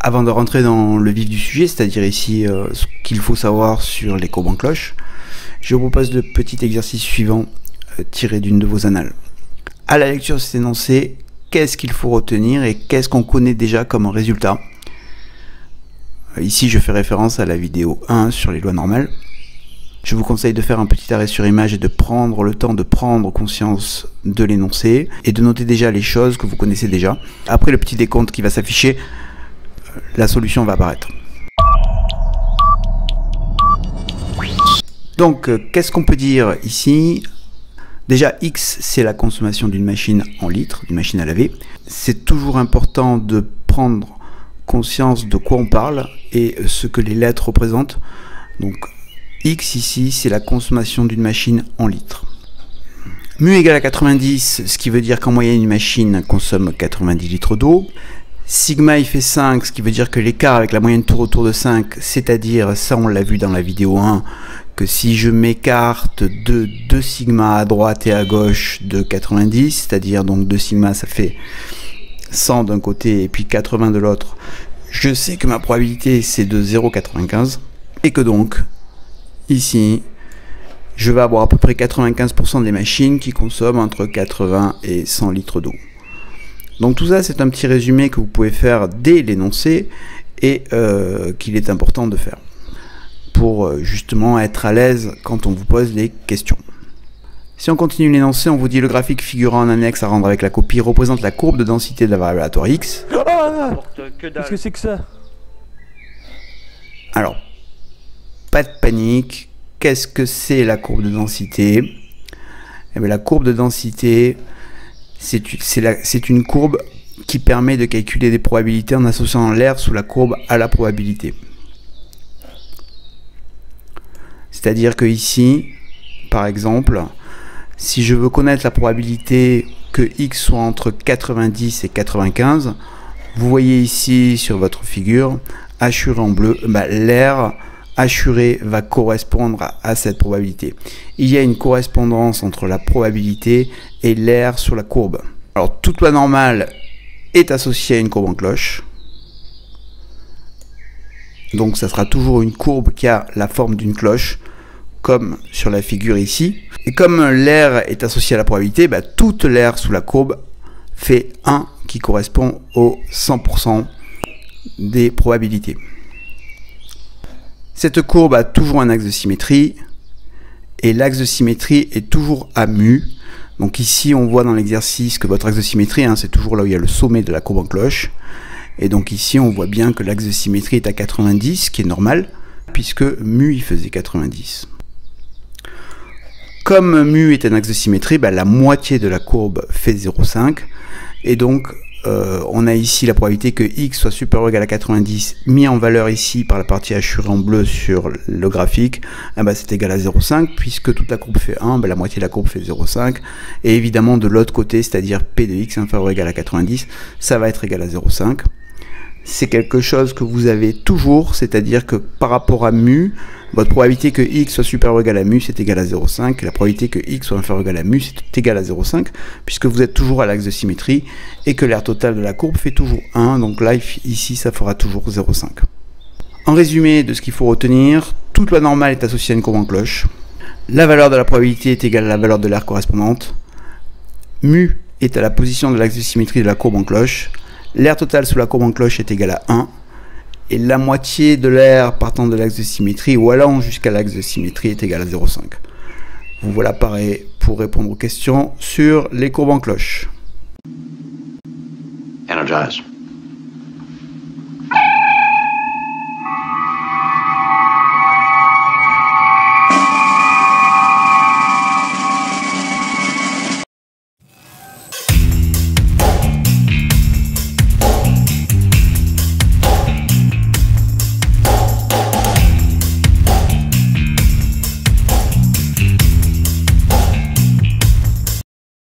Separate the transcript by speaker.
Speaker 1: Avant de rentrer dans le vif du sujet, c'est-à-dire ici ce qu'il faut savoir sur les courbes en cloche, je vous propose le petit exercice suivant tiré d'une de vos annales. À la lecture de cet énoncé, qu'est-ce qu'il faut retenir et qu'est-ce qu'on connaît déjà comme résultat? Ici, je fais référence à la vidéo 1 sur les lois normales. Je vous conseille de faire un petit arrêt sur image et de prendre le temps de prendre conscience de l'énoncé et de noter déjà les choses que vous connaissez déjà. Après le petit décompte qui va s'afficher, la solution va apparaître. Donc, qu'est-ce qu'on peut dire ici? Déjà, X, c'est la consommation d'une machine en litres, d'une machine à laver. C'est toujours important de prendre conscience de quoi on parle et ce que les lettres représentent. Donc, X ici, c'est la consommation d'une machine en litres. Mu égale à 90, ce qui veut dire qu'en moyenne, une machine consomme 90 litres d'eau. Sigma il fait 5, ce qui veut dire que l'écart avec la moyenne tourne autour de 5, c'est-à-dire, ça on l'a vu dans la vidéo 1, que si je m'écarte de 2 sigma à droite et à gauche de 90, c'est-à-dire donc 2 sigma ça fait 100 d'un côté et puis 80 de l'autre, je sais que ma probabilité c'est de 0,95 et que donc, ici, je vais avoir à peu près 95% des machines qui consomment entre 80 et 100 litres d'eau. Donc tout ça, c'est un petit résumé que vous pouvez faire dès l'énoncé et qu'il est important de faire pour justement être à l'aise quand on vous pose des questions. Si on continue l'énoncé, on vous dit le graphique figurant en annexe à rendre avec la copie représente la courbe de densité de la variable aléatoire x.
Speaker 2: Qu'est-ce que c'est que ça?
Speaker 1: Alors, pas de panique. Qu'est-ce que c'est la courbe de densité? Eh bien, la courbe de densité, c'est une courbe qui permet de calculer des probabilités en associant l'air sous la courbe à la probabilité. C'est-à-dire que ici, par exemple, si je veux connaître la probabilité que x soit entre 90 et 95, vous voyez ici sur votre figure, hachuré en bleu, l'air hachuré va correspondre à cette probabilité. Il y a une correspondance entre la probabilité et l'air sur la courbe. Alors toute loi normale est associée à une courbe en cloche. Donc ça sera toujours une courbe qui a la forme d'une cloche, comme sur la figure ici. Et comme l'air est associé à la probabilité, toute l'air sous la courbe fait 1 qui correspond au 100% des probabilités. Cette courbe a toujours un axe de symétrie et l'axe de symétrie est toujours à mu. Donc ici on voit dans l'exercice que votre axe de symétrie, c'est toujours là où il y a le sommet de la courbe en cloche. Et donc ici on voit bien que l'axe de symétrie est à 90, ce qui est normal, puisque mu il faisait 90. Comme mu est un axe de symétrie, la moitié de la courbe fait 0,5. Et donc on a ici la probabilité que x soit supérieur ou égal à 90 mis en valeur ici par la partie hachurée en bleu sur le graphique, c'est égal à 0,5 puisque toute la courbe fait 1, la moitié de la courbe fait 0,5 et évidemment de l'autre côté, c'est-à-dire p de x inférieur ou égal à 90, ça va être égal à 0,5. C'est quelque chose que vous avez toujours, c'est-à-dire que par rapport à mu, votre probabilité que x soit supérieur ou égal à mu, c'est égal à 0,5, et la probabilité que x soit inférieur ou égal à mu, c'est égal à 0,5, puisque vous êtes toujours à l'axe de symétrie, et que l'aire totale de la courbe fait toujours 1, donc là, ici, ça fera toujours 0,5. En résumé de ce qu'il faut retenir, toute loi normale est associée à une courbe en cloche, la valeur de la probabilité est égale à la valeur de l'aire correspondante, mu est à la position de l'axe de symétrie de la courbe en cloche, l'aire totale sous la courbe en cloche est égale à 1, et la moitié de l'air partant de l'axe de symétrie ou allant jusqu'à l'axe de symétrie est égale à 0,5. Vous voilà pareil pour répondre aux questions sur les courbes en cloche.
Speaker 3: Energize.